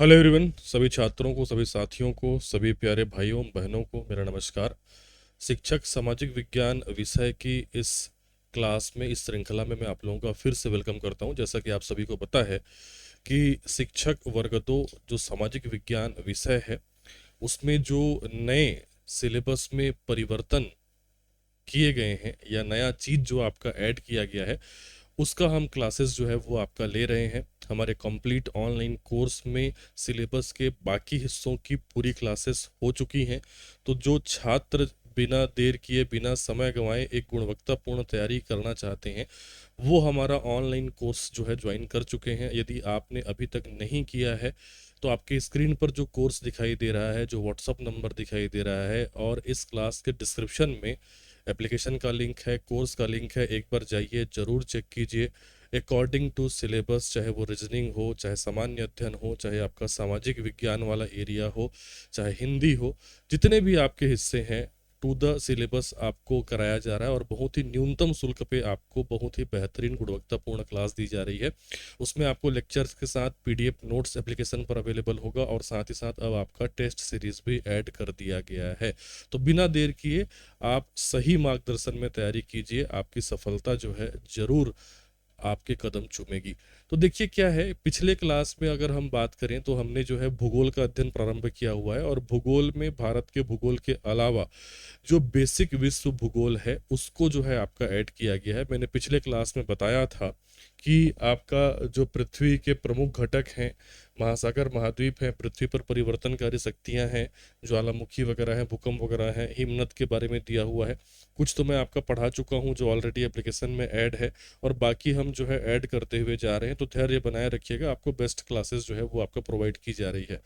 Hello everyone, सभी छात्रों को, सभी साथियों को, सभी प्यारे भाइयों बहनों को मेरा नमस्कार। शिक्षक सामाजिक विज्ञान विषय की इस क्लास में, इस श्रृंखला में मैं आप लोगों का फिर से वेलकम करता हूं। जैसा कि आप सभी को पता है कि शिक्षक वर्ग 2 जो सामाजिक विज्ञान विषय है, उसमें जो नए सिलेबस में परिवर्तन किए गए हैं या नया चीज़ जो आपका ऐड किया गया है, उसका हम क्लासेस जो है वो आपका ले रहे हैं। हमारे कंप्लीट ऑनलाइन कोर्स में सिलेबस के बाकी हिस्सों की पूरी क्लासेस हो चुकी हैं। तो जो छात्र बिना देर किए, बिना समय गंवाए एक गुणवत्तापूर्ण तैयारी करना चाहते हैं, वो हमारा ऑनलाइन कोर्स जो है ज्वाइन कर चुके हैं। यदि आपने अभी तक नहीं किया है तो आपके स्क्रीन पर जो कोर्स दिखाई दे रहा है, जो व्हाट्सअप नंबर दिखाई दे रहा है, और इस क्लास के डिस्क्रिप्शन में एप्लीकेशन का लिंक है, कोर्स का लिंक है, एक बार जाइए, ज़रूर चेक कीजिए। अकॉर्डिंग टू सिलेबस, चाहे वो रीजनिंग हो, चाहे सामान्य अध्ययन हो, चाहे आपका सामाजिक विज्ञान वाला एरिया हो, चाहे हिंदी हो, जितने भी आपके हिस्से हैं, टू द सिलेबस आपको कराया जा रहा है। और बहुत ही न्यूनतम शुल्क पे आपको बहुत ही बेहतरीन गुणवत्तापूर्ण क्लास दी जा रही है। उसमें आपको लेक्चर्स के साथ पीडीएफ नोट्स एप्लीकेशन पर अवेलेबल होगा, और साथ ही साथ अब आपका टेस्ट सीरीज भी ऐड कर दिया गया है। तो बिना देर किए आप सही मार्गदर्शन में तैयारी कीजिए, आपकी सफलता जो है जरूर आपके कदम चूमेगी। तो देखिए क्या है, पिछले क्लास में अगर हम बात करें तो हमने जो है भूगोल का अध्ययन प्रारंभ किया हुआ है, और भूगोल में भारत के भूगोल के अलावा जो बेसिक विश्व भूगोल है उसको जो है आपका ऐड किया गया है। मैंने पिछले क्लास में बताया था कि आपका जो पृथ्वी के प्रमुख घटक हैं, महासागर महाद्वीप हैं, पृथ्वी पर परिवर्तनकारी शक्तियां हैं, ज्वालामुखी वगैरह हैं, भूकंप वगैरह हैं, हिमनद के बारे में दिया हुआ है। कुछ तो मैं आपका पढ़ा चुका हूं जो ऑलरेडी एप्लीकेशन में ऐड है, और बाकी हम जो है ऐड करते हुए जा रहे हैं। तो धैर्य बनाए रखिएगा, आपको बेस्ट क्लासेस जो है वो आपको प्रोवाइड की जा रही है।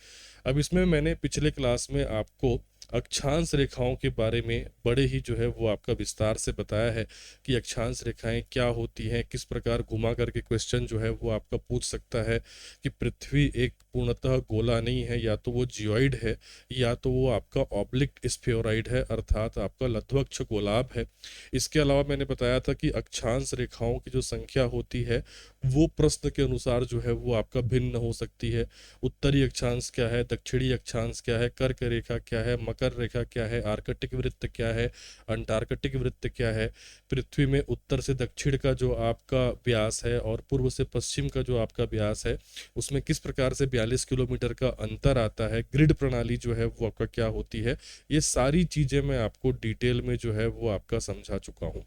अब इसमें मैंने पिछले क्लास में आपको अक्षांश रेखाओं के बारे में बड़े ही जो है वो आपका विस्तार से बताया है कि अक्षांश रेखाएं क्या होती हैं, किस प्रकार घुमा करके क्वेश्चन जो है वो आपका पूछ सकता है कि पृथ्वी एक पूर्णतः गोला नहीं है, या तो वो जियोइड है, या तो वो आपका ऑब्लिक स्फेरोइड है, अर्थात आपका लघ्वक्ष गोलाभ है। इसके अलावा मैंने बताया था कि अक्षांश रेखाओं की जो संख्या होती है वो प्रश्न के अनुसार जो है वो आपका भिन्न हो सकती है। उत्तरी अक्षांश क्या है, दक्षिणी अक्षांश क्या है, कर्क रेखा क्या है, मकर रेखा क्या है, आर्कटिक वृत्त क्या है, अंटार्कटिक वृत्त क्या है, पृथ्वी में उत्तर से दक्षिण का जो आपका व्यास है और पूर्व से पश्चिम का जो आपका व्यास है, उसमें किस प्रकार से 42 किलोमीटर का अंतर आता है, ग्रिड प्रणाली जो है वो आपका क्या होती है, ये सारी चीजें मैं आपको डिटेल में जो है वो आपका समझा चुका हूँ।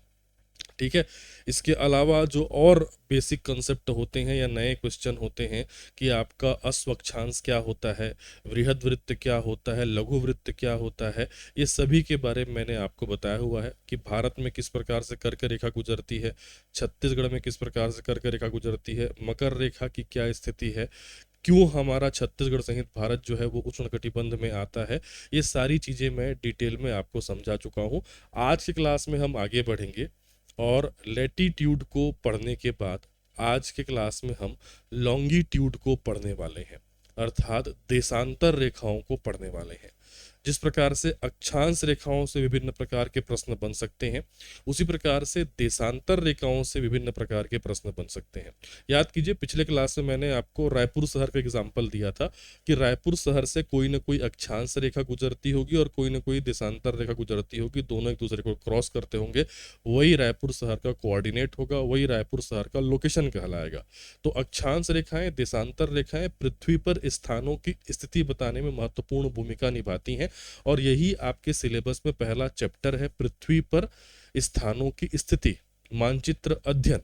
ठीक है। इसके अलावा जो और बेसिक कंसेप्ट होते हैं या नए क्वेश्चन होते हैं कि आपका अस्वक्षांश क्या होता है, वृहद वृत्त क्या होता है, लघु वृत्त क्या होता है, ये सभी के बारे में मैंने आपको बताया हुआ है कि भारत में किस प्रकार से कर्क रेखा गुजरती है, छत्तीसगढ़ में किस प्रकार से कर्क रेखा गुजरती है, मकर रेखा की क्या स्थिति है, क्यों हमारा छत्तीसगढ़ सहित भारत जो है वो उष्णकटिबंध में आता है। ये सारी चीज़ें मैं डिटेल में आपको समझा चुका हूँ। आज की क्लास में हम आगे बढ़ेंगे, और लेटीट्यूड को पढ़ने के बाद आज के क्लास में हम लॉन्गिट्यूड को पढ़ने वाले हैं, अर्थात देशांतर रेखाओं को पढ़ने वाले हैं। जिस प्रकार से अक्षांश रेखाओं से विभिन्न प्रकार के प्रश्न बन सकते हैं, उसी प्रकार से देशांतर रेखाओं से विभिन्न प्रकार के प्रश्न बन सकते हैं। याद कीजिए, पिछले क्लास में मैंने आपको रायपुर शहर का एग्जाम्पल दिया था कि रायपुर शहर से कोई ना कोई अक्षांश रेखा गुजरती होगी और कोई ना कोई देशांतर रेखा गुजरती होगी, दोनों एक दूसरे को क्रॉस करते होंगे, वही रायपुर शहर का कोऑर्डिनेट होगा, वही रायपुर शहर का लोकेशन कहलाएगा। तो अक्षांश रेखाएं, देशांतर रेखाएं पृथ्वी पर स्थानों की स्थिति बताने में महत्वपूर्ण भूमिका निभाती हैं, और यही आपके सिलेबस में पहला चैप्टर है, पृथ्वी पर स्थानों की स्थिति, मानचित्र अध्ययन।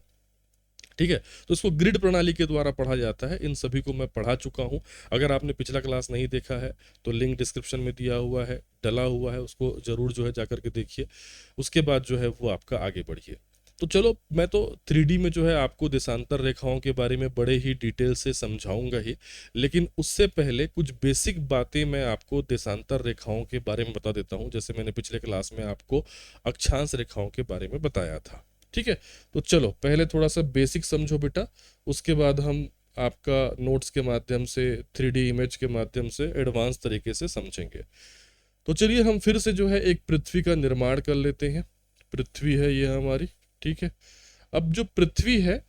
ठीक है। तो इसको ग्रिड प्रणाली के द्वारा पढ़ा जाता है। इन सभी को मैं पढ़ा चुका हूं। अगर आपने पिछला क्लास नहीं देखा है तो लिंक डिस्क्रिप्शन में दिया हुआ है, डला हुआ है, उसको जरूर जो है जाकर के देखिए। उसके बाद जो है वो आपका आगे बढ़िए। तो चलो, मैं तो 3D में जो है आपको देशांतर रेखाओं के बारे में बड़े ही डिटेल से समझाऊंगा ही, लेकिन उससे पहले कुछ बेसिक बातें मैं आपको देशांतर रेखाओं के बारे में बता देता हूं, जैसे मैंने पिछले क्लास में आपको अक्षांश रेखाओं के बारे में बताया था। ठीक है। तो चलो, पहले थोड़ा सा बेसिक समझो बेटा, उसके बाद हम आपका नोट्स के माध्यम से, 3D इमेज के माध्यम से एडवांस तरीके से समझेंगे। तो चलिए हम फिर से जो है एक पृथ्वी का निर्माण कर लेते हैं। पृथ्वी है ये हमारी। ठीक है। अब जो पृथ्वी है,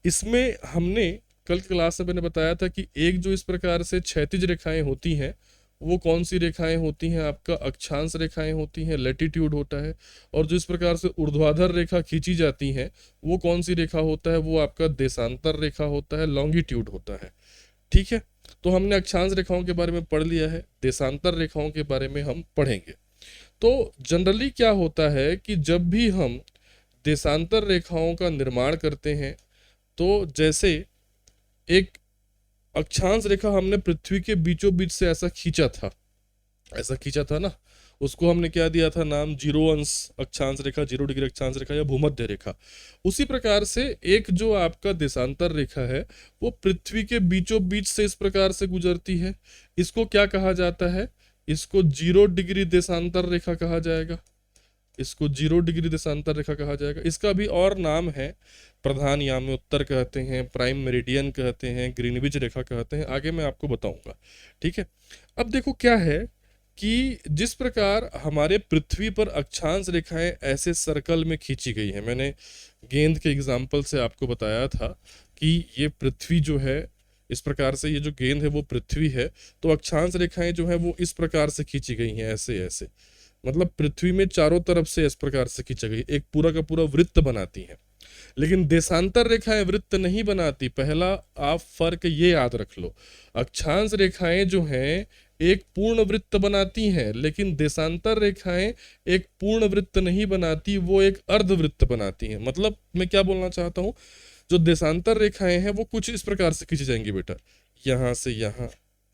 इसमें हमने कल क्लास में मैंने बताया था कि एक जो इस प्रकार से क्षैतिज रेखाएं होती हैं वो कौन सी रेखाएं होती हैं, आपका अक्षांश रेखाएं होती हैं, लैटिट्यूड होता है। और जो इस प्रकार से ऊर्ध्वाधर रेखा खींची जाती हैं वो कौन सी रेखा होता है, वो आपका देशांतर रेखा होता है, लॉन्गिट्यूड होता है। ठीक है, तो हमने अक्षांश रेखाओं के बारे में पढ़ लिया है, देशांतर रेखाओं के बारे में हम पढ़ेंगे। तो जनरली क्या होता है कि जब भी हम देशांतर रेखाओं का निर्माण करते हैं तो जैसे एक अक्षांश रेखा हमने पृथ्वी के बीचों बीच से ऐसा खींचा था ना, उसको हमने क्या दिया था नाम, 0 अंश अक्षांश रेखा, 0 डिग्री अक्षांश रेखा या भूमध्य रेखा। उसी प्रकार से एक जो आपका देशांतर रेखा है वो पृथ्वी के बीचों बीच से इस प्रकार से गुजरती है। इसको क्या कहा जाता है, इसको 0 डिग्री देशांतर रेखा कहा जाएगा। इसको 0 डिग्री देशांतर रेखा कहा जाएगा। इसका भी और नाम है, प्रधान याम्योत्तर कहते हैं, प्राइम मेरिडियन कहते हैं, ग्रीनविच रेखा कहते हैं, आगे मैं आपको बताऊंगा। ठीक है, अब देखो क्या है कि जिस प्रकार हमारे पृथ्वी पर अक्षांश रेखाएं ऐसे सर्कल में खींची गई हैं, मैंने गेंद के एग्जाम्पल से आपको बताया था कि ये पृथ्वी जो है, इस प्रकार से ये जो गेंद है वो पृथ्वी है, तो अक्षांश रेखाएं जो है वो इस प्रकार से खींची गई हैं, ऐसे ऐसे, मतलब पृथ्वी में चारों तरफ से इस प्रकार से खींचा गई, एक पूरा का पूरा वृत्त बनाती है। लेकिन देशांतर रेखाएं वृत्त नहीं बनाती। पहला आप फर्क ये याद रख लो, अक्षांश रेखाएं जो हैं एक पूर्ण वृत्त बनाती हैं, लेकिन देशांतर रेखाएं एक पूर्ण वृत्त नहीं बनाती, वो एक अर्धवृत्त बनाती हैं। मतलब मैं क्या बोलना चाहता हूं, जो देशांतर रेखाएं हैं वो कुछ इस प्रकार से खींची जाएंगी बेटा, यहां से यहां,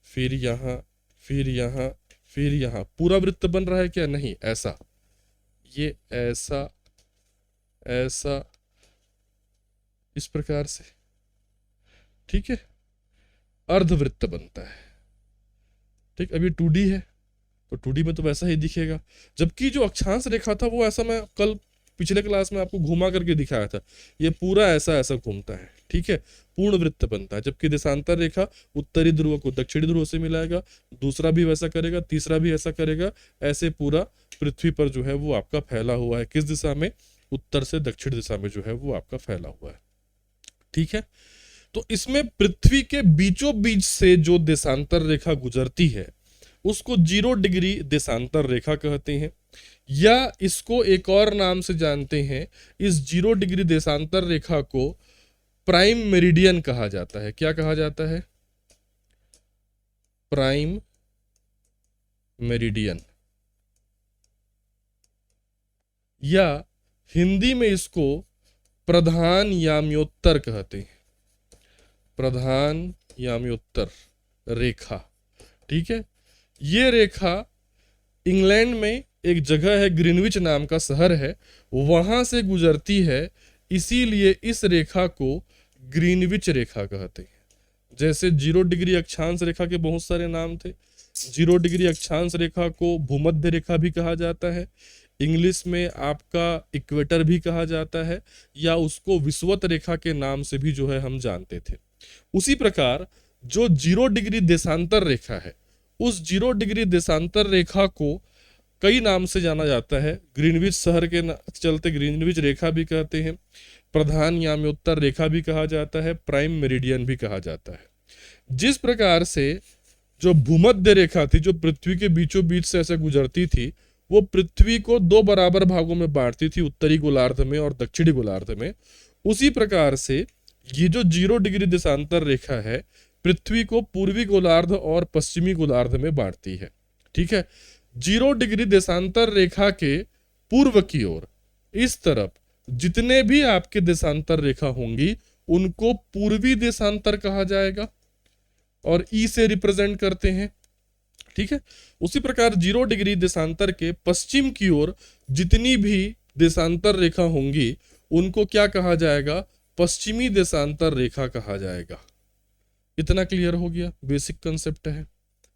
फिर यहां, फिर यहां, फिर यहां, पूरा वृत्त बन रहा है क्या, नहीं, ऐसा, ये ऐसा, ऐसा, इस प्रकार से। ठीक है, अर्धवृत्त बनता है। ठीक, अब ये 2D है तो 2D में तो वैसा ही दिखेगा, जबकि जो अक्षांश रेखा था वो ऐसा, मैं कल पिछले क्लास में आपको घुमा करके दिखाया था, ये पूरा ऐसा ऐसा घूमता है। ठीक है, पूर्ण वृत्त बनता है। जबकि देशांतर रेखा उत्तरी ध्रुव को दक्षिणी ध्रुव से मिलाएगा, दूसरा भी वैसा करेगा, तीसरा भी ऐसा करेगा, ऐसे पूरा पृथ्वी पर जो है वो आपका फैला हुआ है। किस दिशा में, उत्तर से दक्षिण दिशा में जो है वो आपका फैला हुआ है। ठीक है, तो इसमें पृथ्वी के बीचों बीच से जो देशांतर रेखा गुजरती है उसको 0 डिग्री देशांतर रेखा कहते हैं, या इसको एक और नाम से जानते हैं, इस 0 डिग्री देशांतर रेखा को प्राइम मेरिडियन कहा जाता है। क्या कहा जाता है, प्राइम मेरिडियन, या हिंदी में इसको प्रधान याम्योत्तर कहते हैं, प्रधान याम्योत्तर रेखा। ठीक है, ये रेखा इंग्लैंड में एक जगह है, ग्रीनविच नाम का शहर है, वहां से गुजरती है, इसीलिए इस रेखा को ग्रीनविच रेखा कहते हैं। जैसे 0 डिग्री अक्षांश रेखा के बहुत सारे नाम थे, 0 डिग्री अक्षांश रेखा को भूमध्य रेखा भी कहा जाता है, इंग्लिश में आपका इक्वेटर भी कहा जाता है, या उसको विषुवत रेखा के नाम से भी जो है हम जानते थे। उसी प्रकार जो 0 डिग्री देशांतर रेखा है, उस 0 डिग्री देशांतर रेखा को कई नाम से जाना जाता है। ग्रीनविच शहर के चलते ग्रीनविच रेखा भी कहते हैं, प्रधान याम्योत्तर रेखा भी कहा जाता है, प्राइम मेरिडियन भी कहा जाता है। जिस प्रकार से जो भूमध्य रेखा थी, जो पृथ्वी के बीचों बीच से ऐसे गुजरती थी, वो पृथ्वी को 2 बराबर भागों में बांटती थी, उत्तरी गोलार्ध में और दक्षिणी गोलार्ध में। उसी प्रकार से ये जो 0 डिग्री देशांतर रेखा है पृथ्वी को पूर्वी गोलार्ध और पश्चिमी गोलार्ध में बांटती है। ठीक है, 0 डिग्री देशांतर रेखा के पूर्व की ओर इस तरफ जितने भी आपके देशांतर रेखा होंगी उनको पूर्वी देशांतर कहा जाएगा, और ई से रिप्रेजेंट करते हैं। ठीक है, उसी प्रकार 0 डिग्री देशांतर के पश्चिम की ओर जितनी भी देशांतर रेखा होंगी उनको क्या कहा जाएगा, पश्चिमी देशांतर रेखा कहा जाएगा। इतना क्लियर हो गया, बेसिक कंसेप्ट है।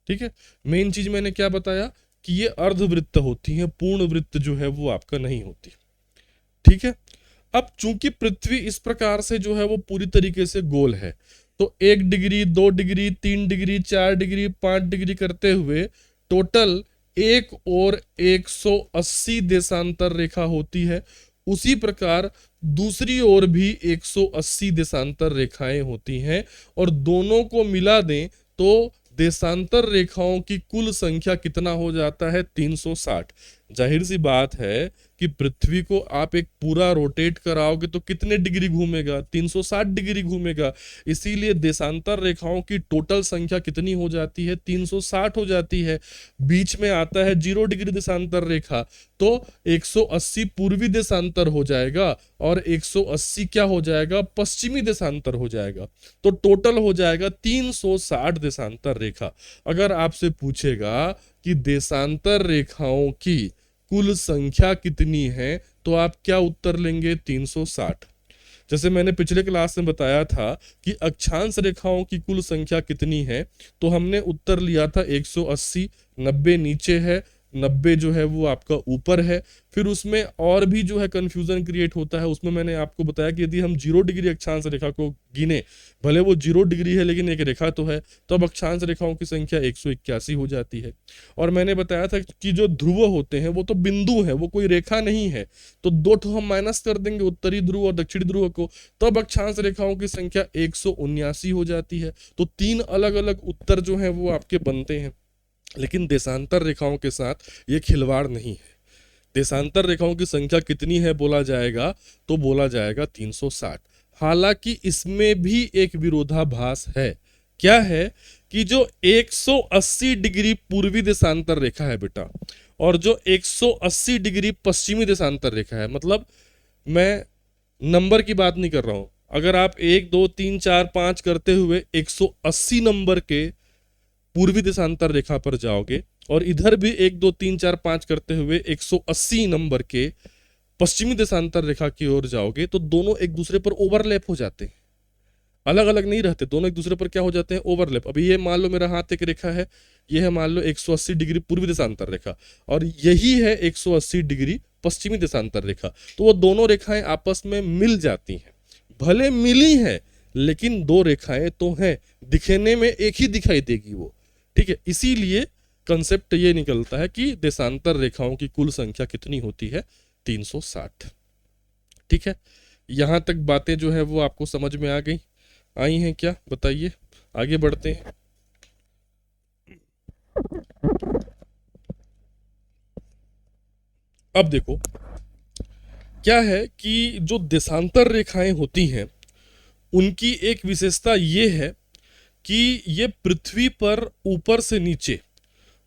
ठीक है, मेन चीज मैंने क्या बताया कि ये अर्धवृत्त होती हैं, पूर्ण वृत्त जो है वो आपका नहीं होती। ठीक है, अब चूंकि पृथ्वी इस प्रकार से जो है वो पूरी तरीके से गोल है, तो 1 degree, 2 degree, 3 degree, 4 degree, 5 degree करते हुए टोटल 1 और 180 देशांतर रेखा होती है। उसी प्रकार दूसरी ओर भी 180 देशांतर रेखाएं होती हैं, और दोनों को मिला दें तो देशांतर रेखाओं की कुल संख्या कितना हो जाता है? 360। जाहिर सी बात है कि पृथ्वी को आप एक पूरा रोटेट कराओगे तो कितने डिग्री घूमेगा? 360 डिग्री घूमेगा। इसीलिए देशांतर रेखाओं की टोटल संख्या कितनी हो जाती है? 360 हो जाती है। बीच में आता है 0 डिग्री देशांतर रेखा, तो 180 पूर्वी देशांतर हो जाएगा और 180 क्या हो जाएगा? पश्चिमी देशांतर हो जाएगा। तो टोटल हो जाएगा 360 देशांतर रेखा। अगर आपसे पूछेगा कि देशांतर रेखाओं की कुल संख्या कितनी है, तो आप क्या उत्तर लेंगे? 360। जैसे मैंने पिछले क्लास में बताया था कि अक्षांश रेखाओं की कुल संख्या कितनी है, तो हमने उत्तर लिया था 180। 90 नीचे है, 90 जो है वो आपका ऊपर है। फिर उसमें और भी जो है कंफ्यूजन क्रिएट होता है। उसमें मैंने आपको बताया कि यदि हम 0 डिग्री अक्षांश रेखा को गिने, भले वो 0 डिग्री है लेकिन एक रेखा तो है, तो अब अक्षांश रेखाओं की संख्या 181 हो जाती है। और मैंने बताया था कि जो ध्रुव होते हैं वो तो बिंदु है, वो कोई रेखा नहीं है। तो दो ठो हम माइनस कर देंगे, उत्तरी ध्रुव और दक्षिणी ध्रुव को, तब अक्षांश रेखाओं की संख्या 179 हो जाती है। तो 3 अलग अलग उत्तर जो है वो आपके बनते हैं। लेकिन देशांतर रेखाओं के साथ ये खिलवाड़ नहीं है। देशांतर रेखाओं की संख्या कितनी है बोला जाएगा, तो बोला जाएगा 360। हालांकि इसमें भी एक विरोधाभास है। क्या है कि जो 180 डिग्री पूर्वी देशांतर रेखा है बेटा, और जो 180 डिग्री पश्चिमी देशांतर रेखा है, मतलब मैं नंबर की बात नहीं कर रहा हूं। अगर आप 1 2 3 4 5 करते हुए 180 नंबर के पूर्वी देशांतर रेखा पर जाओगे, और इधर भी 1 2 3 4 5 करते हुए 180 नंबर के पश्चिमी देशांतर रेखा की ओर जाओगे, तो दोनों एक दूसरे पर ओवरलैप हो जाते हैं। अलग अलग नहीं रहते, दोनों एक दूसरे पर क्या हो जाते हैं? ओवरलैप। अभी ये मान लो मेरा हाथ एक रेखा है, ये है मान लो 180 डिग्री पूर्वी देशांतर रेखा, और यही है 180 डिग्री पश्चिमी देशांतर रेखा। तो वो दोनों रेखाएं आपस में मिल जाती हैं। भले मिली हैं लेकिन दो रेखाएं तो हैं, दिखने में एक ही दिखाई देगी वो। ठीक है, इसीलिए कंसेप्ट ये निकलता है कि देशांतर रेखाओं की कुल संख्या कितनी होती है? 360। ठीक है, यहां तक बातें जो है वो आपको समझ में आ गई? आई हैं क्या? बताइए, आगे बढ़ते हैं। अब देखो क्या है कि जो देशांतर रेखाएं होती हैं उनकी एक विशेषता ये है कि ये पृथ्वी पर ऊपर से नीचे,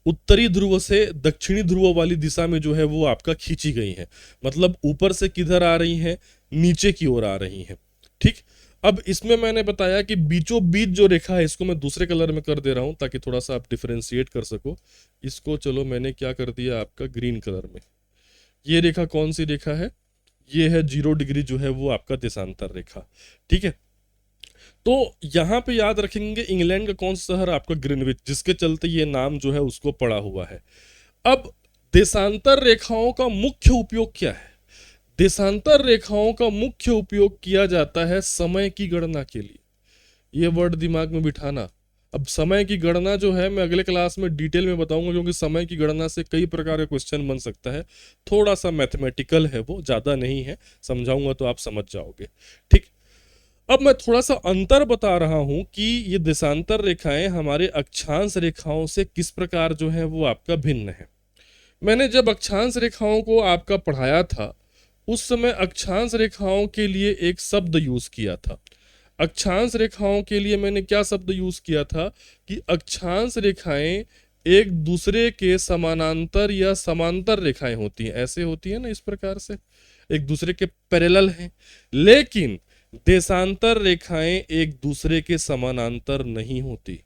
उत्तरी ध्रुव से दक्षिणी ध्रुव वाली दिशा में जो है वो आपका खींची गई है। मतलब ऊपर से किधर आ रही हैं? नीचे की ओर आ रही हैं। ठीक, अब इसमें मैंने बताया कि बीचों बीच जो रेखा है, इसको मैं दूसरे कलर में कर दे रहा हूं ताकि थोड़ा सा आप डिफरेंशिएट कर सको। इसको चलो मैंने क्या कर दिया आपका ग्रीन कलर में। ये रेखा कौन सी रेखा है? ये है 0 डिग्री जो है वो आपका देशांतर रेखा। ठीक है, तो यहां पे याद रखेंगे इंग्लैंड का कौन सा शहर? आपका ग्रीनविच, जिसके चलते ये नाम जो है उसको पड़ा हुआ है। अब देशांतर रेखाओं का मुख्य उपयोग क्या है? देशांतर रेखाओं का मुख्य उपयोग किया जाता है समय की गणना के लिए। ये वर्ड दिमाग में बिठाना। अब समय की गणना जो है मैं अगले क्लास में डिटेल में बताऊंगा, क्योंकि समय की गणना से कई प्रकार के क्वेश्चन बन सकता है। थोड़ा सा मैथमेटिकल है वो, ज्यादा नहीं है, समझाऊंगा तो आप समझ जाओगे। ठीक, अब मैं थोड़ा सा अंतर बता रहा हूं कि ये देशांतर रेखाएं हमारे अक्षांश रेखाओं से किस प्रकार जो है वो आपका भिन्न है। मैंने जब अक्षांश रेखाओं को आपका पढ़ाया था, उस समय अक्षांश रेखाओं के लिए एक शब्द यूज किया था। अक्षांश रेखाओं के लिए मैंने क्या शब्द यूज किया था कि अक्षांश रेखाएं एक दूसरे के समानांतर या समांतर रेखाएं होती हैं। ऐसे होती है ना, इस प्रकार से एक दूसरे के पैरेलल हैं। लेकिन देशांतर रेखाएं एक दूसरे के समानांतर नहीं होती।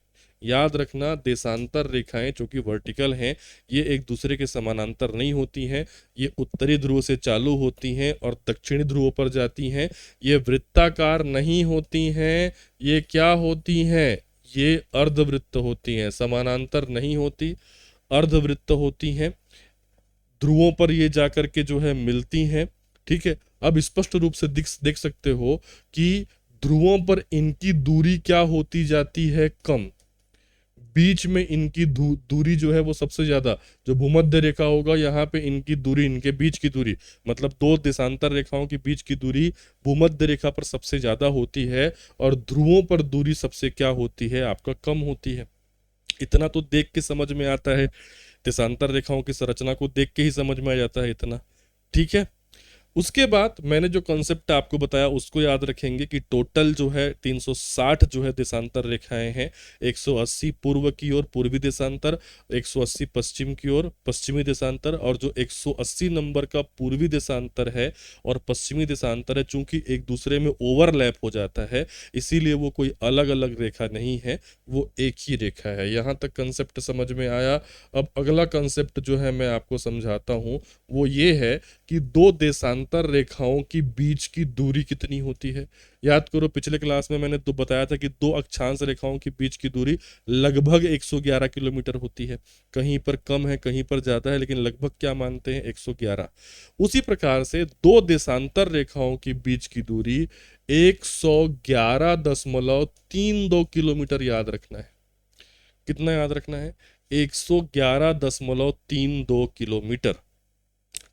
याद रखना, देशांतर रेखाएं जो कि वर्टिकल हैं, ये एक दूसरे के समानांतर नहीं होती हैं। ये उत्तरी ध्रुव से चालू होती हैं और दक्षिणी ध्रुव पर जाती हैं। ये वृत्ताकार नहीं होती हैं। ये क्या होती हैं? ये अर्धवृत्त होती हैं। समानांतर नहीं होती, अर्धवृत्त होती हैं। ध्रुवों पर ये जाकर के जो है मिलती हैं। ठीक है, अब स्पष्ट रूप से देख सकते हो कि ध्रुवों पर इनकी दूरी क्या होती जाती है? कम। बीच में इनकी दूरी जो है वो सबसे ज्यादा, जो भूमध्य रेखा होगा यहाँ पे इनकी दूरी, इनके बीच की दूरी, मतलब दो देशांतर रेखाओं के बीच की दूरी भूमध्य रेखा पर सबसे ज्यादा होती है, और ध्रुवों पर दूरी सबसे क्या होती है, आपका कम होती है। इतना तो देख के समझ में आता है, देशांतर रेखाओं की संरचना को देख के ही समझ में आ जाता है इतना। ठीक है, उसके बाद मैंने जो कॉन्सेप्ट आपको बताया उसको याद रखेंगे कि टोटल जो है 360 जो है देशांतर रेखाएं हैं। 180 पूर्व की ओर पूर्वी देशांतर, 180 पश्चिम की ओर पश्चिमी देशांतर, और जो 180 नंबर का पूर्वी देशांतर है और पश्चिमी देशांतर है, चूंकि एक दूसरे में ओवरलैप हो जाता है इसीलिए वो कोई अलग अलग रेखा नहीं है, वो एक ही रेखा है। यहाँ तक कंसेप्ट समझ में आया। अब अगला कंसेप्ट जो है मैं आपको समझाता हूँ, वो ये है कि दो देशांतर रेखाओं की बीच की दूरी कितनी होती है। याद करो, पिछले क्लास में मैंने तो बताया था कि दो अक्षांश रेखाओं के बीच की दूरी लगभग 111 किलोमीटर होती है। कहीं पर कम है, कहीं पर ज्यादा है, लेकिन लगभग क्या मानते हैं, 111। उसी प्रकार से दो देशांतर रेखाओं के बीच की दूरी 111.32 किलोमीटर याद रखना है। कितना याद रखना है, 111.32 किलोमीटर।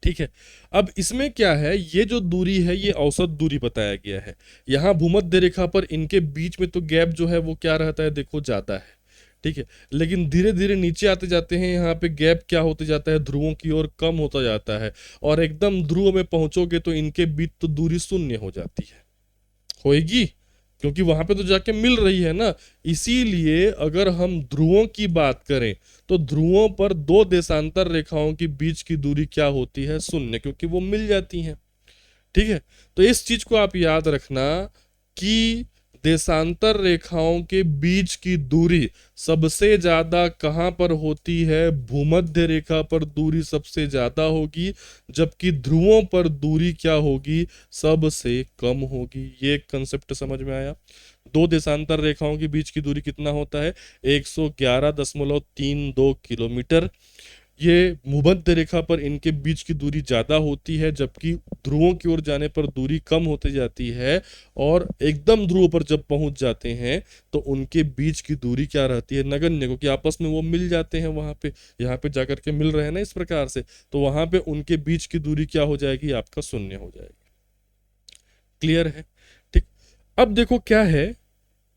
ठीक है, अब इसमें क्या है, ये जो दूरी है ये औसत दूरी बताया गया है। यहाँ भूमध्य रेखा पर इनके बीच में तो गैप जो है वो क्या रहता है, देखो जाता है। ठीक है, लेकिन धीरे धीरे नीचे आते जाते हैं, यहाँ पे गैप क्या होते जाता है, ध्रुवों की ओर कम होता जाता है, और एकदम ध्रुव में पहुंचोगे तो इनके बीच तो दूरी शून्य हो जाती है, होएगी, क्योंकि वहां पे तो जाके मिल रही है ना। इसीलिए अगर हम ध्रुवों की बात करें तो ध्रुवों पर दो देशांतर रेखाओं के बीच की दूरी क्या होती है, शून्य, क्योंकि वो मिल जाती हैं। ठीक है, तो इस चीज को आप याद रखना कि देशांतर रेखाओं के बीच की दूरी सबसे ज्यादा कहां पर होती है, भूमध्य रेखा पर दूरी सबसे ज्यादा होगी, जबकि ध्रुवों पर दूरी क्या होगी, सबसे कम होगी। ये कंसेप्ट समझ में आया। दो देशांतर रेखाओं के बीच की दूरी कितना होता है, 111.32 किलोमीटर। ये भूमध्य रेखा पर इनके बीच की दूरी ज्यादा होती है, जबकि ध्रुवों की ओर जाने पर दूरी कम होती जाती है, और एकदम ध्रुव पर जब पहुंच जाते हैं तो उनके बीच की दूरी क्या रहती है, नगण्य, क्योंकि आपस में वो मिल जाते हैं वहां पे, यहाँ पे जाकर के मिल रहे हैं ना इस प्रकार से, तो वहां पे उनके बीच की दूरी क्या हो जाएगी, आपका शून्य हो जाएगी। क्लियर है। ठीक, अब देखो क्या है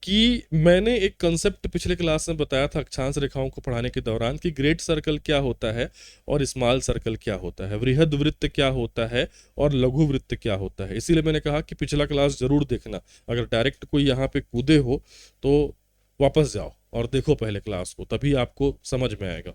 कि मैंने एक कंसेप्ट पिछले क्लास में बताया था अक्षांश रेखाओं को पढ़ाने के दौरान कि ग्रेट सर्कल क्या होता है और स्मॉल सर्कल क्या होता है, वृहद वृत्त क्या होता है और लघु वृत्त क्या होता है। इसीलिए मैंने कहा कि पिछला क्लास जरूर देखना, अगर डायरेक्ट कोई यहाँ पे कूदे हो तो वापस जाओ और देखो पहले क्लास को, तभी आपको समझ में आएगा।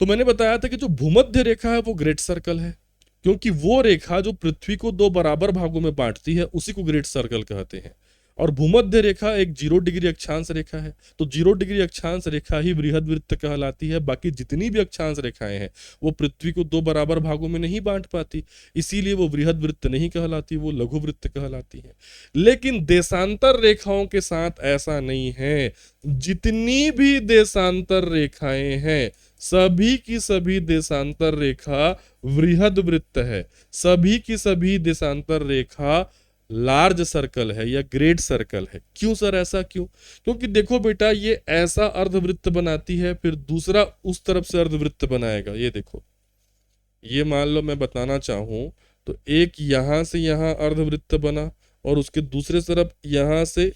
तो मैंने बताया था कि जो भूमध्य रेखा है वो ग्रेट सर्कल है, क्योंकि वो रेखा जो पृथ्वी को दो बराबर भागों में बांटती है उसी को ग्रेट सर्कल कहते हैं। और भूमध्य रेखा एक 0 डिग्री अक्षांश रेखा है, तो 0 डिग्री अक्षांश रेखा ही वृहद वृत्त कहलाती है। बाकी जितनी भी अक्षांश रेखाएं हैं वो पृथ्वी को दो बराबर भागों में नहीं बांट पाती, इसीलिए वो वृहद वृत्त नहीं कहलाती, वो लघु वृत्त कहलाती है। लेकिन देशांतर रेखाओं के साथ ऐसा नहीं है। जितनी भी देशांतर रेखाएं हैं सभी की सभी देशांतर रेखा वृहद वृत्त है, सभी की सभी देशांतर रेखा लार्ज सर्कल है या ग्रेट सर्कल है। क्यों सर, ऐसा क्यों? क्योंकि देखो बेटा, ये ऐसा अर्धवृत्त बनाती है, फिर दूसरा उस तरफ से अर्धवृत्त बनाएगा। ये देखो, ये मान लो मैं बताना चाहूं तो एक यहां से यहां अर्धवृत्त बना और उसके दूसरे तरफ यहां से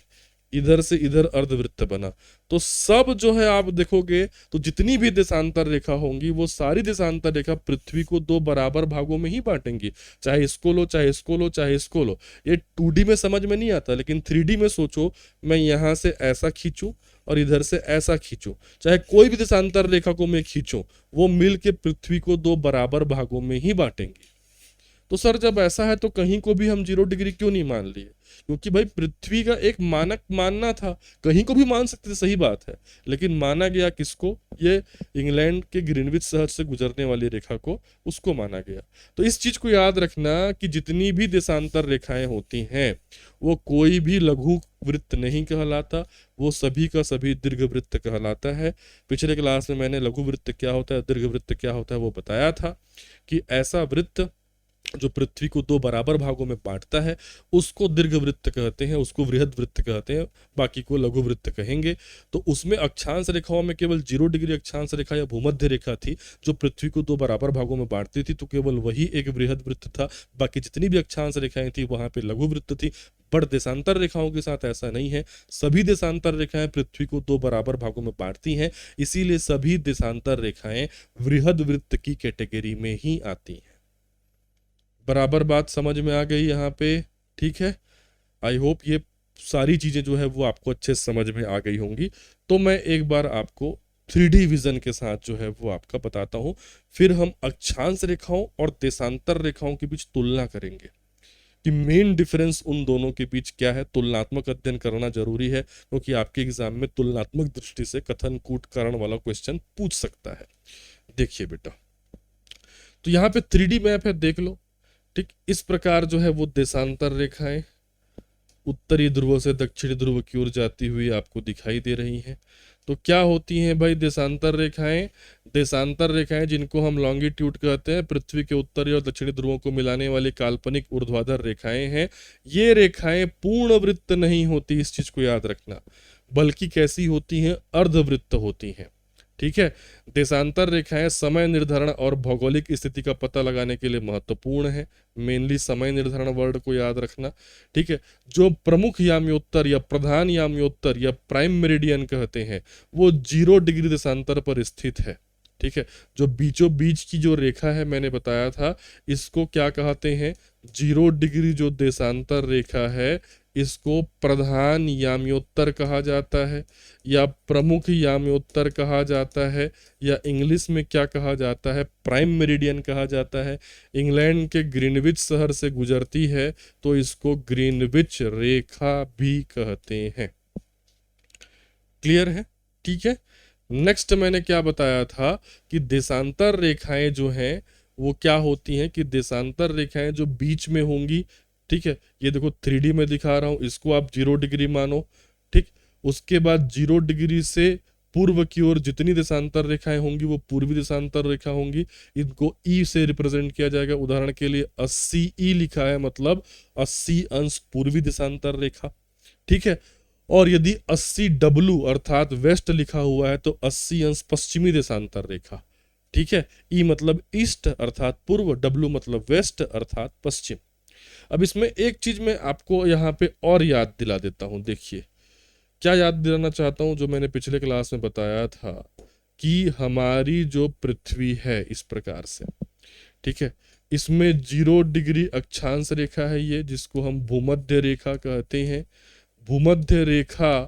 इधर अर्धवृत्त बना। तो सब जो है आप देखोगे तो जितनी भी देशांतर रेखा होंगी वो सारी देशांतर रेखा पृथ्वी को दो बराबर भागों में ही बांटेंगी, चाहे इसको लो चाहे इसको लो चाहे इसको लो। ये 2D में समझ में नहीं आता, लेकिन 3D में सोचो, मैं यहां से ऐसा खींचूं और इधर से ऐसा खींचूं, चाहे कोई भी देशांतर रेखा को मैं खींचूं, वो मिल के पृथ्वी को दो बराबर भागों में ही बांटेंगी। तो सर जब ऐसा है तो कहीं को भी हम 0 डिग्री क्यों नहीं मान लिए? क्योंकि भाई पृथ्वी का एक मानक मानना था, कहीं को भी मान सकते थे, सही बात है, लेकिन माना गया किसको? ये इंग्लैंड के ग्रीनविच शहर से गुजरने वाली रेखा को, उसको माना गया। तो इस चीज को याद रखना कि जितनी भी देशांतर रेखाएं होती हैं वो कोई भी लघु वृत्त नहीं कहलाता, वो सभी का सभी दीर्घ वृत्त कहलाता है। पिछले क्लास में मैंने लघु वृत्त क्या होता है, दीर्घ वृत्त क्या होता है वो बताया था कि ऐसा वृत्त जो पृथ्वी को दो बराबर भागों में बांटता है उसको दीर्घ वृत्त कहते हैं, उसको वृहद वृत्त कहते हैं, बाकी को लघु वृत्त कहेंगे। तो उसमें अक्षांश रेखाओं में केवल 0 डिग्री अक्षांश रेखा या भूमध्य रेखा थी जो पृथ्वी को दो बराबर भागों में बांटती थी, तो केवल वही एक वृहद वृत्त था। बाकी जितनी भी अक्षांश रेखाएं थी वहां पे लघु वृत्त थी। पर देशांतर रेखाओं के साथ ऐसा नहीं है, सभी देशांतर रेखाएं पृथ्वी को दो बराबर भागों में बांटती हैं, इसीलिए सभी देशांतर रेखाएं वृहद वृत्त की कैटेगरी में ही आती हैं। बराबर बात समझ में आ गई यहाँ पे? ठीक है, आई होप ये सारी चीजें जो है वो आपको अच्छे से समझ में आ गई होंगी। तो मैं एक बार आपको 3D विजन के साथ जो है वो आपका बताता हूँ, फिर हम अक्षांश रेखाओं और देशांतर रेखाओं के बीच तुलना करेंगे कि मेन डिफरेंस उन दोनों के बीच क्या है। तुलनात्मक अध्ययन करना जरूरी है क्योंकि आपके एग्जाम में तुलनात्मक दृष्टि से कथन कूट कारण वाला क्वेश्चन पूछ सकता है। देखिए बेटा, तो यहाँ पे 3D मैप है, देख लो। ठीक, इस प्रकार जो है वो देशांतर रेखाएं उत्तरी ध्रुव से दक्षिणी ध्रुव की ओर जाती हुई आपको दिखाई दे रही हैं। तो क्या होती हैं भाई देशांतर रेखाएं? देशांतर रेखाएं जिनको हम लॉन्गिट्यूड कहते हैं, पृथ्वी के उत्तरी और दक्षिणी ध्रुवों को मिलाने वाली काल्पनिक ऊर्ध्वाधर रेखाएं हैं। ये रेखाएं पूर्ण वृत्त नहीं होती, इस चीज को याद रखना, बल्कि कैसी होती हैं? अर्धवृत्त होती हैं। ठीक है, देशांतर रेखाएं समय निर्धारण और भौगोलिक स्थिति का पता लगाने के लिए महत्वपूर्ण है। मेनली समय निर्धारण वर्ड को याद रखना। ठीक है, जो प्रमुख याम्योत्तर या प्रधान याम्योत्तर या प्राइम मेरिडियन कहते हैं वो 0 डिग्री देशांतर पर स्थित है। ठीक है, जो बीचों बीच की जो रेखा है मैंने बताया था, इसको क्या कहते हैं? 0 डिग्री जो देशांतर रेखा है इसको प्रधान याम्योत्तर कहा जाता है या प्रमुख याम्योत्तर कहा जाता है, या इंग्लिश में क्या कहा जाता है? प्राइम मेरिडियन कहा जाता है। इंग्लैंड के ग्रीनविच शहर से गुजरती है तो इसको ग्रीनविच रेखा भी कहते हैं। क्लियर है? ठीक है, नेक्स्ट मैंने क्या बताया था कि देशांतर रेखाएं जो हैं वो क्या होती हैं कि देशांतर रेखाएं जो बीच में होंगी, ठीक है, ये देखो 3D में दिखा रहा हूं, इसको आप 0 डिग्री मानो। ठीक, उसके बाद 0 डिग्री से पूर्व की ओर जितनी देशांतर रेखाएं होंगी वो पूर्वी देशांतर रेखा होंगी। इनको ई से रिप्रेजेंट किया जाएगा। उदाहरण के लिए 80 ई लिखा है, मतलब 80 अंश पूर्वी देशांतर रेखा। ठीक है, और यदि 80 डब्लू अर्थात वेस्ट लिखा हुआ है तो 80 अंश पश्चिमी देशांतर रेखा। ठीक है, ई मतलब ईस्ट अर्थात पूर्व, डब्लू मतलब वेस्ट अर्थात पश्चिम। अब इसमें एक चीज मैं आपको यहाँ पे और याद दिला देता हूँ। देखिए क्या याद दिलाना चाहता हूँ, जो मैंने पिछले क्लास में बताया था कि हमारी जो पृथ्वी है इस प्रकार से, ठीक है, इसमें 0 डिग्री अक्षांश रेखा है ये, जिसको हम भूमध्य रेखा कहते हैं। भूमध्य रेखा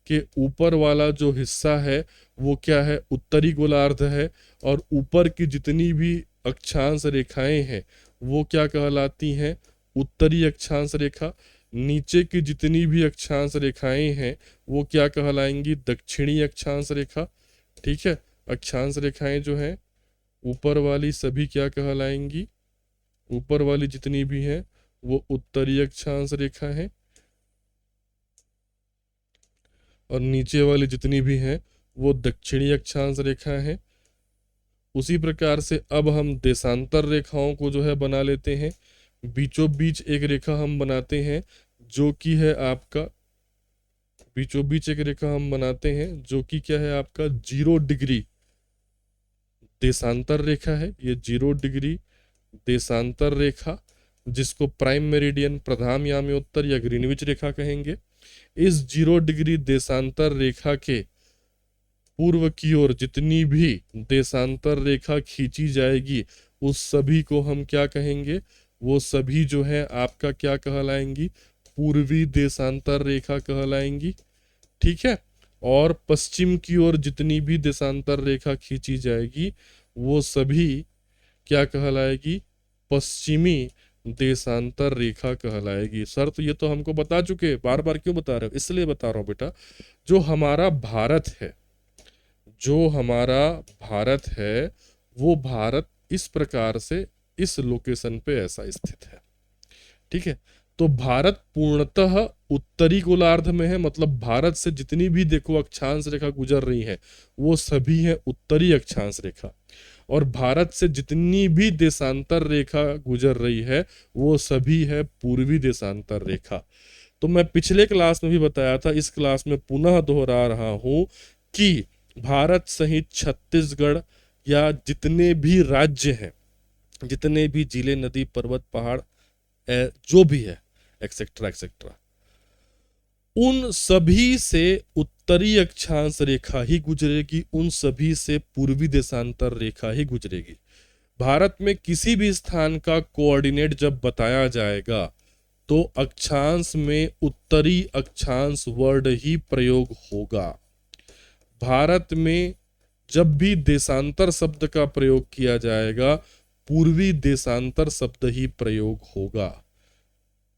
के ऊपर वाला जो हिस्सा है वो क्या है? उत्तरी गोलार्ध है। और ऊपर की जितनी भी अक्षांश रेखाएं हैं वो क्या कहलाती हैं? उत्तरी अक्षांश रेखा। नीचे की जितनी भी अक्षांश रेखाएं हैं वो क्या कहलाएंगी? दक्षिणी अक्षांश रेखा। ठीक है, अक्षांश रेखाएं जो हैं ऊपर वाली सभी क्या कहलाएंगी? ऊपर वाली जितनी भी हैं वो उत्तरी अक्षांश रेखा है, और नीचे वाली जितनी भी हैं वो दक्षिणी अक्षांश रेखा है। उसी प्रकार से अब हम देशांतर रेखाओं को जो है बना लेते हैं। बीचों बीच एक रेखा हम बनाते हैं जो कि है आपका, बीचों बीच एक रेखा हम बनाते हैं जो कि क्या है आपका? 0 डिग्री देशांतर रेखा है। ये 0 डिग्री देशांतर रेखा, जिसको प्राइम मेरिडियन, प्रधान याम्योत्तर या ग्रीनविच रेखा कहेंगे। इस 0 डिग्री देशांतर रेखा के पूर्व की ओर जितनी भी देशांतर रेखा खींची जाएगी उस सभी को हम क्या कहेंगे? वो सभी जो है आपका क्या कहलाएंगी? पूर्वी देशांतर रेखा कहलाएंगी। ठीक है, और पश्चिम की ओर जितनी भी देशांतर रेखा खींची जाएगी वो सभी क्या कहलाएगी? पश्चिमी देशांतर रेखा कहलाएगी। सर तो ये तो हमको बता चुके, बार बार क्यों बता रहे हो? इसलिए बता रहा हूं बेटा, जो हमारा भारत है, जो हमारा भारत है वो भारत इस प्रकार से इस लोकेशन पे ऐसा स्थित है। ठीक है, तो भारत पूर्णतः उत्तरी गोलार्ध में है, मतलब भारत से जितनी भी देखो अक्षांश रेखा गुजर रही है वो सभी है उत्तरी अक्षांश रेखा, और भारत से जितनी भी देशांतर रेखा गुजर रही है वो सभी है पूर्वी देशांतर रेखा। तो मैं पिछले क्लास में भी बताया था, इस क्लास में पुनः दोहरा रहा हूं कि भारत सहित छत्तीसगढ़ या जितने भी राज्य हैं, जितने भी जिले, नदी, पर्वत, पहाड़, जो भी है, एक्सेट्रा एक्सेट्रा, उन सभी से उत्तरी अक्षांश रेखा ही गुजरेगी, उन सभी से पूर्वी देशांतर रेखा ही गुजरेगी। भारत में किसी भी स्थान का कोऑर्डिनेट जब बताया जाएगा तो अक्षांश में उत्तरी अक्षांश वर्ड ही प्रयोग होगा। भारत में जब भी देशांतर शब्द का प्रयोग किया जाएगा पूर्वी देशांतर शब्द ही प्रयोग होगा।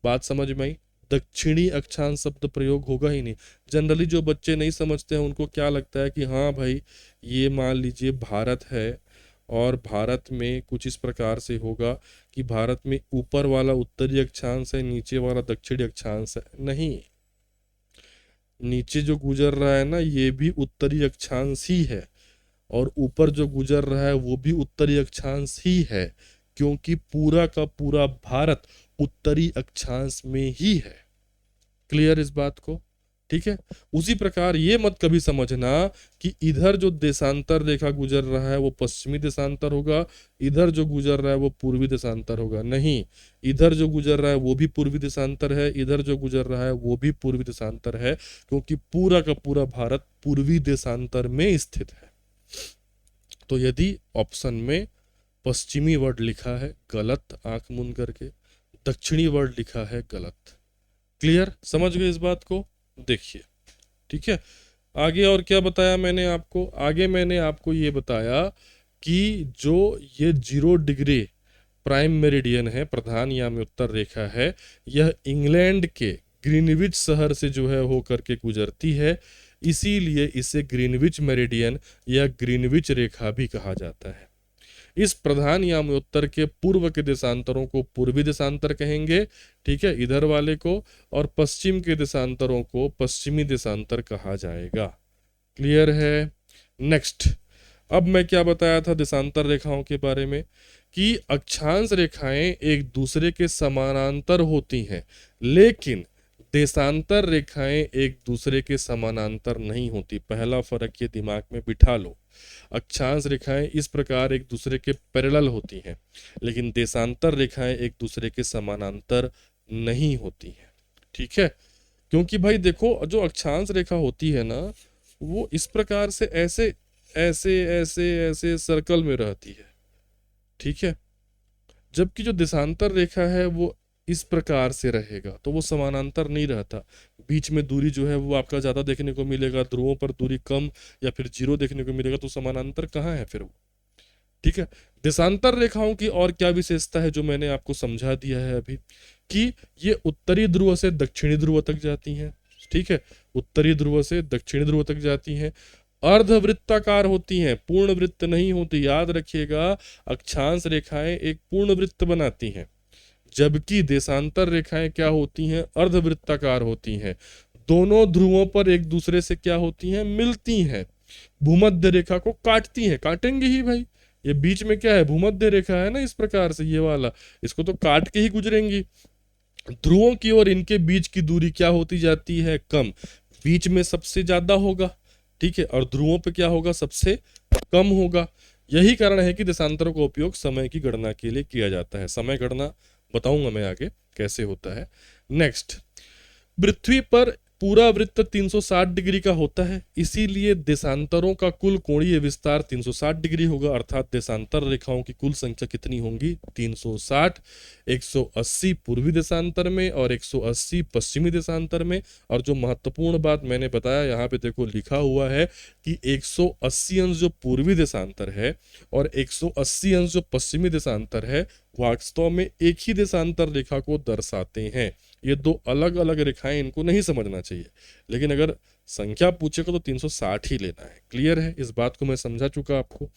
बात समझ में आई? दक्षिणी अक्षांश शब्द प्रयोग होगा ही नहीं। जनरली जो बच्चे नहीं समझते हैं उनको क्या लगता है कि हाँ भाई ये मान लीजिए भारत है और भारत में कुछ इस प्रकार से होगा कि भारत में ऊपर वाला उत्तरी अक्षांश है, नीचे वाला दक्षिणी अक्षांश है। नहीं, नीचे जो गुजर रहा है ना ये भी उत्तरी अक्षांश ही है, और ऊपर जो गुजर रहा है वो भी उत्तरी अक्षांश ही है, क्योंकि पूरा का पूरा भारत उत्तरी अक्षांश में ही है। क्लियर इस बात को? ठीक है। उसी प्रकार ये मत कभी समझना कि इधर जो देशांतर रेखा गुजर रहा है वो पश्चिमी देशांतर होगा, इधर जो गुजर रहा है वो पूर्वी देशांतर होगा। नहीं, इधर जो गुजर रहा है वो भी पूर्वी देशांतर है, इधर जो गुजर रहा है वो भी पूर्वी देशांतर है, क्योंकि पूरा का पूरा भारत पूर्वी देशांतर में स्थित है। तो यदि ऑप्शन में पश्चिमी वर्ड लिखा है गलत, आंख मूंद करके, दक्षिणी वर्ड लिखा है गलत। क्लियर? समझ गए इस बात को? देखिए, ठीक है। आगे और क्या बताया मैंने आपको? आगे मैंने आपको ये बताया कि जो ये 0 डिग्री प्राइम मेरिडियन है, प्रधान या में उत्तर रेखा है, यह इंग्लैंड के ग्रीनविच शहर से जो है होकर के गुजरती है, इसीलिए इसे ग्रीनविच मेरिडियन या ग्रीनविच रेखा भी कहा जाता है। इस प्रधान या में उत्तर के पूर्व के देशांतरों को पूर्वी देशांतर कहेंगे, ठीक है, इधर वाले को, और पश्चिम के देशांतरों को पश्चिमी देशांतर कहा जाएगा। क्लियर है? नेक्स्ट, अब मैं क्या बताया था देशांतर रेखाओं के बारे में कि अक्षांश रेखाएं एक दूसरे के समानांतर होती हैं, लेकिन देशांतर रेखाएं एक दूसरे के समानांतर नहीं होती। पहला फर्क ये दिमाग में बिठा लो। अक्षांश रेखाएं इस प्रकार एक दूसरे के पैरेलल होती हैं, लेकिन देशांतर रेखाएं एक दूसरे के समानांतर नहीं होती हैं। ठीक है, क्योंकि भाई देखो जो अक्षांश रेखा होती है ना वो इस प्रकार से ऐसे ऐसे ऐसे ऐसे सर्कल में रहती है, ठीक है, जबकि जो देशांतर रेखा है वो इस प्रकार से रहेगा, तो वो समानांतर नहीं रहता। बीच में दूरी जो है वो आपका ज्यादा देखने को मिलेगा, ध्रुवों पर दूरी कम या फिर 0 देखने को मिलेगा, तो समानांतर कहाँ है फिर वो? ठीक है। देशांतर रेखाओं की और क्या विशेषता है जो मैंने आपको समझा दिया है अभी, कि ये उत्तरी ध्रुव से दक्षिणी ध्रुव तक जाती हैं। ठीक है, उत्तरी ध्रुव से दक्षिणी ध्रुव तक जाती हैं, अर्धवृत्ताकार होती हैं, पूर्ण वृत्त नहीं होती। याद रखिएगा, अक्षांश रेखाएं एक पूर्ण वृत्त बनाती हैं, जबकि देशांतर रेखाएं क्या होती हैं? अर्धवृत्ताकार होती हैं। दोनों ध्रुवों पर एक दूसरे से क्या होती हैं? मिलती हैं, भूमध्य रेखा को काटती हैं। काटेंगे ही भाई, ये बीच में क्या है? भूमध्य रेखा है ना, इस प्रकार से ये वाला, इसको तो काट के ही गुजरेंगी। ध्रुवों की और इनके बीच की दूरी क्या होती जाती है? कम। बीच में सबसे ज्यादा होगा, ठीक है, और ध्रुवों पे क्या होगा? सबसे कम होगा। यही कारण है कि देशांतरों का उपयोग समय की गणना के लिए किया जाता है। समय गणना बताऊंगा मैं आगे कैसे होता है। नेक्स्ट, पृथ्वी पर पूरा वृत्त 360 डिग्री का होता है, इसीलिए देशांतरों का कुल कोणीय विस्तार 360 डिग्री होगा। अर्थात देशांतर रेखाओं की कुल संख्या कितनी होंगी? 360। 180 पूर्वी देशांतर में और 180 पश्चिमी देशांतर में। और जो महत्वपूर्ण बात मैंने बताया, यहाँ पे देखो लिखा हुआ है कि 180 अंश जो पूर्वी देशांतर है और 180 अंश जो पश्चिमी देशांतर है वास्तव में एक ही देशांतर रेखा को दर्शाते हैं। ये दो अलग अलग रेखाएं, इनको नहीं समझना चाहिए, लेकिन अगर संख्या पूछेगा तो 360 ही लेना है। क्लियर है? इस बात को मैं समझा चुका आपको।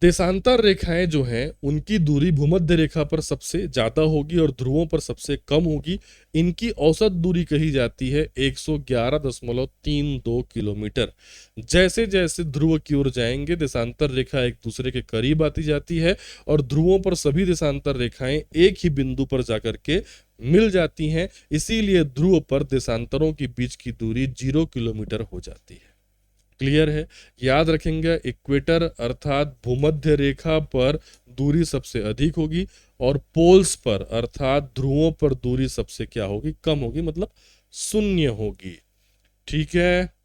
देशांतर रेखाएं जो हैं उनकी दूरी भूमध्य रेखा पर सबसे ज्यादा होगी और ध्रुवों पर सबसे कम होगी। इनकी औसत दूरी कही जाती है 111.32 किलोमीटर। जैसे जैसे ध्रुव की ओर जाएंगे देशांतर रेखा एक दूसरे के करीब आती जाती है और ध्रुवों पर सभी देशांतर रेखाएं एक ही बिंदु पर जाकर के मिल जाती हैं। इसीलिए ध्रुव पर देशांतरों के बीच की दूरी 0 किलोमीटर हो जाती है। क्लियर है? याद रखेंगे, इक्वेटर अर्थात भूमध्य रेखा पर दूरी सबसे अधिक होगी और पोल्स पर अर्थात ध्रुवों पर दूरी सबसे क्या होगी? कम होगी, मतलब शून्य होगी। ठीक है।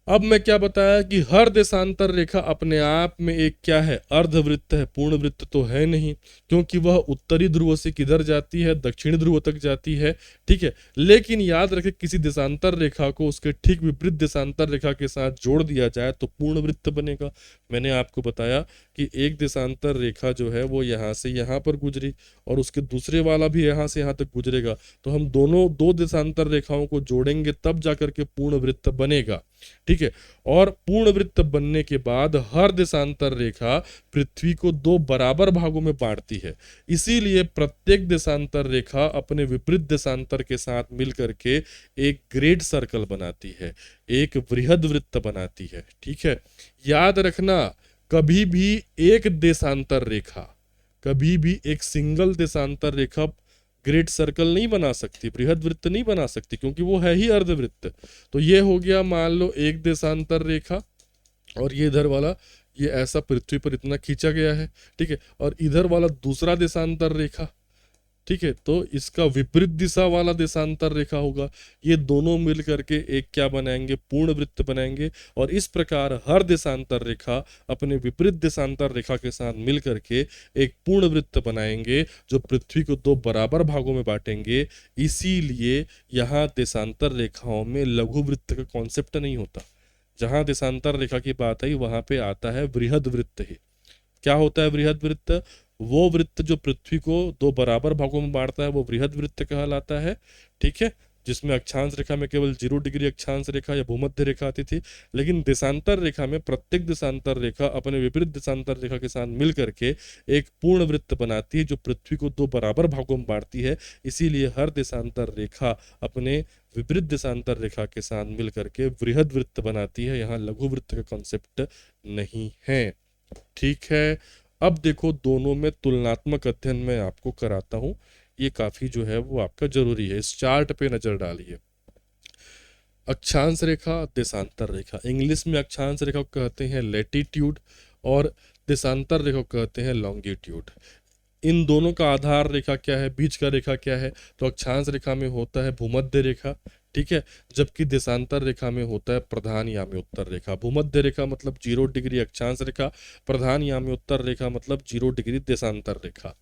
अब मैं क्या बताया कि हर देशांतर रेखा अपने आप में एक क्या है? अर्धवृत्त है, पूर्ण वृत्त तो है नहीं, क्योंकि वह उत्तरी ध्रुव से किधर जाती है? दक्षिणी ध्रुव तक जाती है। ठीक है, लेकिन याद रखें किसी देशांतर रेखा को उसके ठीक विपरीत देशांतर रेखा के साथ जोड़ दिया जाए तो पूर्ण वृत्त बनेगा। मैंने आपको बताया कि एक देशांतर रेखा जो है वो यहाँ से यहाँ पर गुजरी और उसके दूसरे वाला भी यहाँ से यहाँ तक गुजरेगा, तो हम दोनों दो देशांतर रेखाओं को जोड़ेंगे तब जाकर के पूर्ण वृत्त बनेगा। ठीक है, और पूर्ण वृत्त बनने के बाद हर देशांतर रेखा पृथ्वी को दो बराबर भागों में बांटती है। इसीलिए प्रत्येक देशांतर रेखा अपने विपरीत देशांतर के साथ मिलकर के एक ग्रेट सर्कल बनाती है, एक वृहद वृत्त बनाती है। ठीक है, याद रखना कभी भी एक देशांतर रेखा, कभी भी एक सिंगल देशांतर रेखा ग्रेट सर्कल नहीं बना सकती, बृहद वृत्त नहीं बना सकती, क्योंकि वो है ही अर्धवृत्त। तो ये हो गया मान लो एक देशांतर रेखा और ये इधर वाला ये ऐसा पृथ्वी पर इतना खींचा गया है। ठीक है, और इधर वाला दूसरा देशांतर रेखा। ठीक है, तो इसका विपरीत दिशा वाला देशांतर रेखा होगा। ये दोनों मिल करके एक क्या बनाएंगे? पूर्ण वृत्त बनाएंगे। और इस प्रकार हर देशांतर रेखा अपने विपरीत देशांतर रेखा के साथ मिल करके एक पूर्ण वृत्त बनाएंगे जो पृथ्वी को दो बराबर भागों में बांटेंगे। इसीलिए यहाँ देशांतर रेखाओं में लघु वृत्त का कॉन्सेप्ट नहीं होता। जहां देशांतर रेखा की बात आई वहां पे आता है वृहद वृत्त ही। क्या होता है वृहद वृत्त? वो वृत्त जो पृथ्वी को दो बराबर भागों में बांटता है वो वृहद वृत्त कहलाता है। ठीक है, जिसमें अक्षांश रेखा में केवल 0 डिग्री अक्षांश रेखा या भूमध्य रेखा आती थी, लेकिन देशांतर रेखा में प्रत्येक देशांतर रेखा अपने विपरीत देशांतर रेखा के साथ मिल करके एक पूर्ण वृत्त बनाती है जो पृथ्वी को दो बराबर भागों में बांटती है। इसीलिए हर देशांतर रेखा अपने विपरीत देशांतर रेखा के साथ मिल करके वृहद वृत्त बनाती है। यहाँ लघु वृत्त का कॉन्सेप्ट नहीं है। ठीक है, अब देखो दोनों में तुलनात्मक अध्ययन मैं आपको कराता हूं, ये काफी जो है वो आपका जरूरी है। इस चार्ट पे नजर डालिए। अक्षांश रेखा, देशांतर रेखा। इंग्लिश में अक्षांश रेखा को कहते हैं लैटिट्यूड और देशांतर रेखा को कहते हैं लॉन्गिट्यूड। इन दोनों का आधार रेखा क्या है? बीच का रेखा क्या है? तो अक्षांश रेखा में होता है भूमध्य रेखा। ठीक है, जबकि देशांतर रेखा में होता है प्रधान यामी उत्तर रेखा। भूमध्य रेखा मतलब 0 डिग्री अक्षांश रेखा, प्रधान यामी उत्तर रेखा मतलब 0 डिग्री देशांतर रेखा।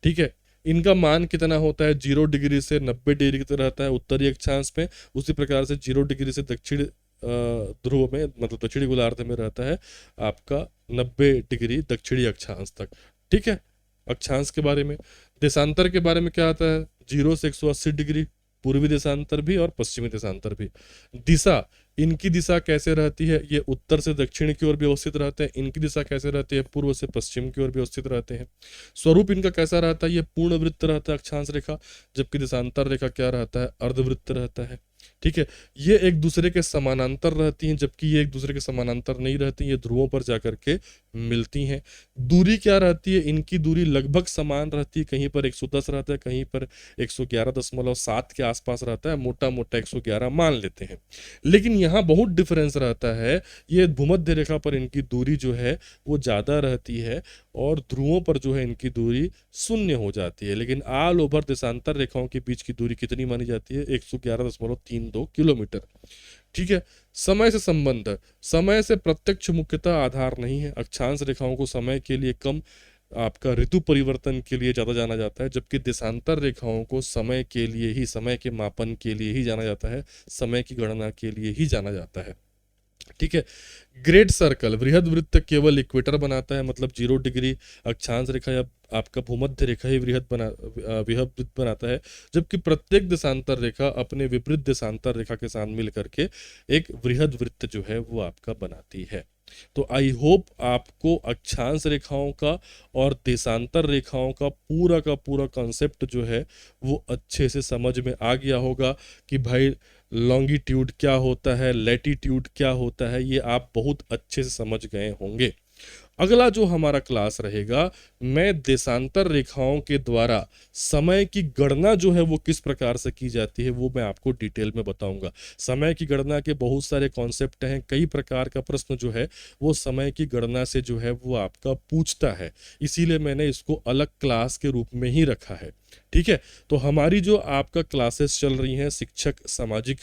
ठीक है, इनका मान कितना होता है? 0 डिग्री से 90 डिग्री तक रहता है उत्तरी अक्षांश में, उसी प्रकार से 0 डिग्री से दक्षिण ध्रुव में मतलब दक्षिणी गोलार्ध में रहता है आपका 90 डिग्री दक्षिणी अक्षांश तक। ठीक है, अक्षांश के बारे में। देशांतर के बारे में क्या आता है? 0 से 180 डिग्री पूर्वी देशांतर भी और पश्चिमी देशांतर भी। दिशा, इनकी दिशा कैसे रहती है? ये उत्तर से दक्षिण की ओर व्यवस्थित रहते हैं। इनकी दिशा कैसे रहती है? पूर्व से पश्चिम की ओर व्यवस्थित रहते हैं। स्वरूप इनका कैसा रहता है? ये पूर्ण वृत्त रहता है अक्षांश रेखा, जबकि देशांतर रेखा क्या रहता है? अर्धवृत्त रहता है। ठीक है, ये एक दूसरे के समानांतर रहती हैं, जबकि ये एक दूसरे के समानांतर नहीं रहती, ये ध्रुवों पर जाकर के मिलती हैं। दूरी क्या रहती है? इनकी दूरी लगभग समान रहती है, कहीं पर 110 रहता है, कहीं पर 111.7 के आसपास रहता है, मोटा मोटा 111 मान लेते हैं। लेकिन यहाँ बहुत डिफरेंस रहता है। ये भूमध्य रेखा पर इनकी दूरी जो है वो ज़्यादा रहती है और ध्रुवों पर जो है इनकी दूरी शून्य हो जाती है। लेकिन ऑल ओवर देशांतर रेखाओं के बीच की दूरी कितनी मानी जाती है? 111.32 किलोमीटर। ठीक है, समय से संबंध। समय से प्रत्यक्ष मुख्यतः आधार नहीं है। अक्षांश रेखाओं को समय के लिए कम, आपका ऋतु परिवर्तन के लिए ज़्यादा जाना जाता है, जबकि देशांतर रेखाओं को समय के लिए ही, समय के मापन के लिए ही जाना जाता है, समय की गणना के लिए ही जाना जाता है। ठीक है। ग्रेट सर्कल, वृहद वृत्त केवल इक्वेटर बनाता है, मतलब 0 डिग्री अक्षांश रेखा या आपका भूमध्य रेखा ही वृहद वृत्त बनाता है, जबकि प्रत्येक देशांतर रेखा अपने विपरीत देशांतर रेखा के साथ मिल करके एक वृहद वृत्त जो है वो आपका बनाती है। तो आई होप आपको अक्षांश रेखाओं का और देशांतर रेखाओं का पूरा कॉन्सेप्ट जो है वो अच्छे से समझ में आ गया होगा कि भाई लॉन्गिट्यूड क्या होता है, लैटिट्यूड क्या होता है, ये आप बहुत अच्छे से समझ गए होंगे। अगला जो हमारा क्लास रहेगा, मैं देशांतर रेखाओं के द्वारा समय की गणना जो है वो किस प्रकार से की जाती है वो मैं आपको डिटेल में बताऊंगा। समय की गणना के बहुत सारे कॉन्सेप्ट हैं, कई प्रकार का प्रश्न जो है वो समय की गणना से जो है वो आपका पूछता है, इसीलिए मैंने इसको अलग क्लास के रूप में ही रखा है। ठीक है। तो हमारी जो आपका क्लासेस चल रही हैं शिक्षक सामाजिक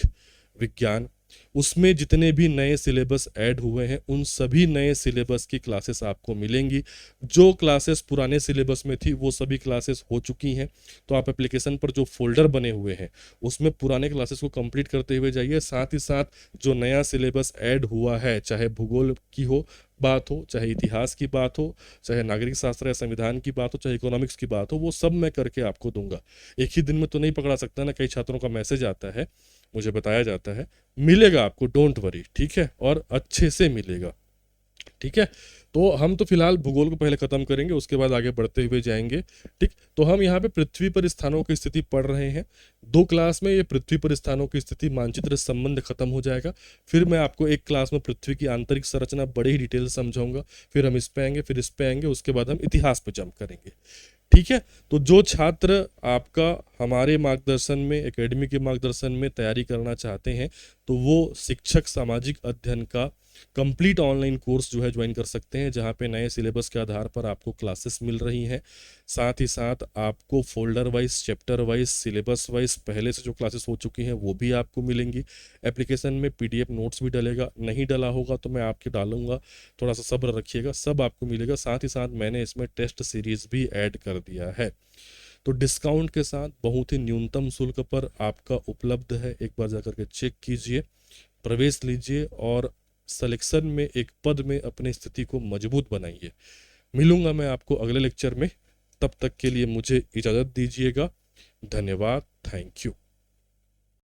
विज्ञान, उसमें जितने भी नए सिलेबस ऐड हुए हैं उन सभी नए सिलेबस की क्लासेस आपको मिलेंगी। जो क्लासेस पुराने सिलेबस में थी वो सभी क्लासेस हो चुकी हैं, तो आप एप्लीकेशन पर जो फोल्डर बने हुए हैं उसमें पुराने क्लासेस को कंप्लीट करते हुए जाइए। साथ ही साथ जो नया सिलेबस ऐड हुआ है, चाहे भूगोल की हो बात हो, चाहे इतिहास की बात हो, चाहे नागरिक शास्त्र या संविधान की बात हो, चाहे इकोनॉमिक्स की बात हो, वो सब मैं करके आपको दूंगा। एक ही दिन में तो नहीं पकड़ा सकता ना, कई छात्रों का मैसेज आता है, मुझे बताया जाता है, मिलेगा आपको, डोंट वरी। ठीक है, और अच्छे से मिलेगा। ठीक है। तो हम तो फिलहाल भूगोल को पहले खत्म करेंगे, उसके बाद आगे बढ़ते हुए जाएंगे। ठीक। तो हम यहाँ पे पृथ्वी पर स्थानों की स्थिति पढ़ रहे हैं। 2 क्लास में ये पृथ्वी पर स्थानों की स्थिति मानचित्र संबंध खत्म हो जाएगा। फिर मैं आपको एक क्लास में पृथ्वी की आंतरिक संरचना बड़े ही डिटेल समझाऊंगा। फिर हम इस पे आएंगे, फिर इस पे आएंगे, उसके बाद हम इतिहास पे जंप करेंगे। ठीक है। तो जो छात्र आपका हमारे मार्गदर्शन में, एकेडमी के मार्गदर्शन में तैयारी करना चाहते हैं, तो वो शिक्षक सामाजिक अध्ययन का कंप्लीट ऑनलाइन कोर्स जो है ज्वाइन कर सकते हैं, जहाँ पे नए सिलेबस के आधार पर आपको क्लासेस मिल रही हैं। साथ ही साथ आपको folder wise, chapter wise, syllabus wise पहले से जो क्लासेस हो चुकी हैं वो भी आपको मिलेंगी। एप्लीकेशन में पीडीएफ नोट्स भी डलेगा, नहीं डला होगा तो मैं आपके डालूंगा, थोड़ा सा सब्र रखिएगा, सब आपको मिलेगा। साथ ही साथ मैंने इसमें टेस्ट सीरीज भी ऐड कर दिया है, तो डिस्काउंट के साथ बहुत ही न्यूनतम शुल्क पर आपका उपलब्ध है। एक बार जाकर के चेक कीजिए, प्रवेश लीजिए और सिलेक्शन में एक पद में अपनी स्थिति को मजबूत बनाइए। मिलूंगा मैं आपको अगले लेक्चर में, तब तक के लिए मुझे इजाज़त दीजिएगा। धन्यवाद। Thank you.